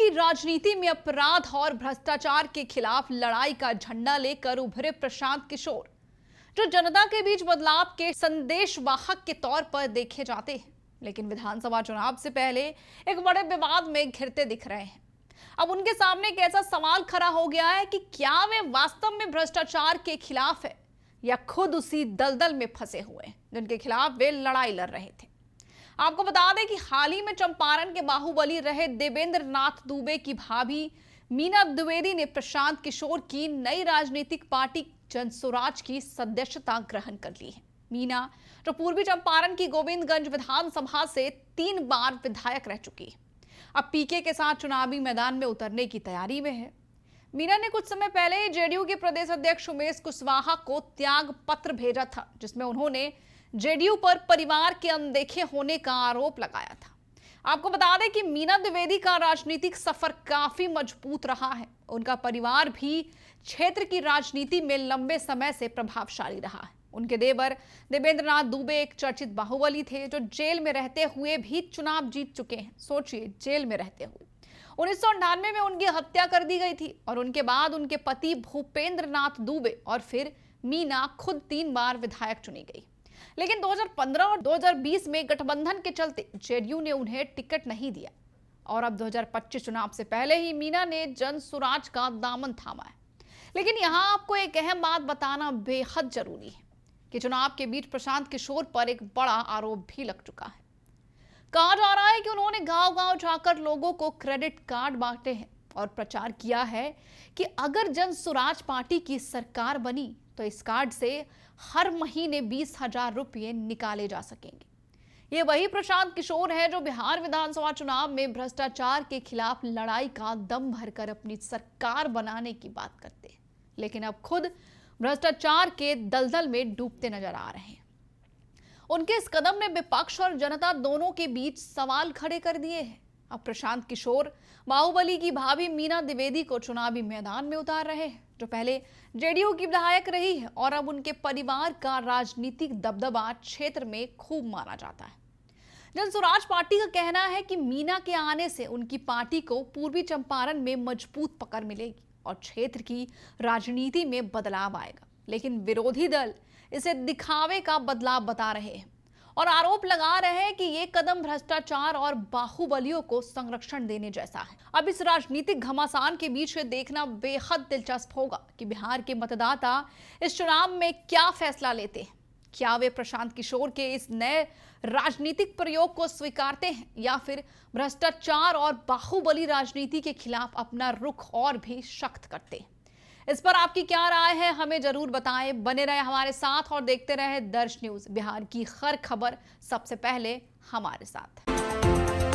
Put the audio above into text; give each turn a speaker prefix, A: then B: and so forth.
A: की राजनीति में अपराध और भ्रष्टाचार के खिलाफ लड़ाई का झंडा लेकर उभरे प्रशांत किशोर, जो जनता के बीच बदलाव के संदेशवाहक के तौर पर देखे जाते हैं, लेकिन विधानसभा चुनाव से पहले एक बड़े विवाद में घिरते दिख रहे हैं। अब उनके सामने एक ऐसा सवाल खड़ा हो गया है कि क्या वे वास्तव में भ्रष्टाचार के खिलाफ है या खुद उसी दलदल में फंसे हुए हैं जिनके खिलाफ वे लड़ाई लड़ रहे थे। आपको बता दें कि हाल ही में चंपारण के बाहुबली रहे देवेंद्र नाथ दुबे की भाभी मीना द्विवेदी ने प्रशांत किशोर की नई राजनीतिक पार्टी जनसुराज की सदस्यता ग्रहण कर ली है। मीना, जो पूर्वी चंपारण की गोविंदगंज विधानसभा से 3 बार विधायक रह चुकी है, अब पीके के साथ चुनावी मैदान में उतरने की तैयारी में है। मीना ने कुछ समय पहले जेडीयू के प्रदेश अध्यक्ष उमेश कुशवाहा को त्याग पत्र भेजा था, जिसमें उन्होंने जेडीयू पर परिवार के अनदेखे होने का आरोप लगाया था। आपको बता दें कि मीना द्विवेदी का राजनीतिक सफर काफी मजबूत रहा है। उनका परिवार भी क्षेत्र की राजनीति में लंबे समय से प्रभावशाली रहा है। उनके देवर देवेंद्र नाथ दुबे एक चर्चित बाहुबली थे, जो जेल में रहते हुए भी चुनाव जीत चुके हैं। सोचिए, जेल में रहते हुए 1998 में उनकी हत्या कर दी गई थी और उनके बाद उनके पति भूपेंद्र नाथ दुबे और फिर मीना खुद 3 बार विधायक चुनी गई। लेकिन 2015 और 2020 में गठबंधन के चलते जेडीयू ने उन्हें टिकट नहीं दिया और अब 2025 चुनाव से पहले ही मीना ने जनसुराज का दामन थामा है। लेकिन यहां आपको एक अहम बात बताना बेहद जरूरी है कि चुनाव के बीच प्रशांत किशोर पर एक बड़ा आरोप भी लग चुका है। कहा जा रहा है कि उन्होंने गांव-गांव जाकर लोगों को क्रेडिट कार्ड बांटे हैं और प्रचार किया है कि अगर जनसुराज पार्टी की सरकार बनी तो इस कार्ड से हर महीने 20,000 रुपये निकाले जा सकेंगे। ये वही प्रशांत किशोर है जो बिहार विधानसभा चुनाव में भ्रष्टाचार के खिलाफ लड़ाई का दम भरकर अपनी सरकार बनाने की बात करते हैं, लेकिन अब खुद भ्रष्टाचार के दलदल में डूबते नजर आ रहे हैं। उनके इस कदम ने विपक्ष और जनता दोनों के बीच सवाल खड़े कर दिए हैं। अब प्रशांत किशोर बाहुबली की भाभी मीना द्विवेदी को चुनावी मैदान में उतार रहे हैं, जो पहले जेडीयू की विधायक रही है और अब उनके परिवार का राजनीतिक दबदबा क्षेत्र में खूब माना जाता है। जनसुराज पार्टी का कहना है कि मीना के आने से उनकी पार्टी को पूर्वी चंपारण में मजबूत पकड़ मिलेगी और क्षेत्र की राजनीति में बदलाव आएगा। लेकिन विरोधी दल इसे दिखावे का बदलाव बता रहे हैं और आरोप लगा रहे हैं कि ये कदम भ्रष्टाचार और बाहुबलियों को संरक्षण देने जैसा है। अब इस राजनीतिक घमासान के बीच देखना बेहद दिलचस्प होगा कि बिहार के मतदाता इस चुनाव में क्या फैसला लेते हैं। क्या वे प्रशांत किशोर के इस नए राजनीतिक प्रयोग को स्वीकारते हैं या फिर भ्रष्टाचार और बाहुबली राजनीति के खिलाफ अपना रुख और भी सख्त करते हैं। इस पर आपकी क्या राय है, हमें जरूर बताएं। बने रहे हमारे साथ और देखते रहे दर्श न्यूज। बिहार की हर खबर सबसे पहले हमारे साथ।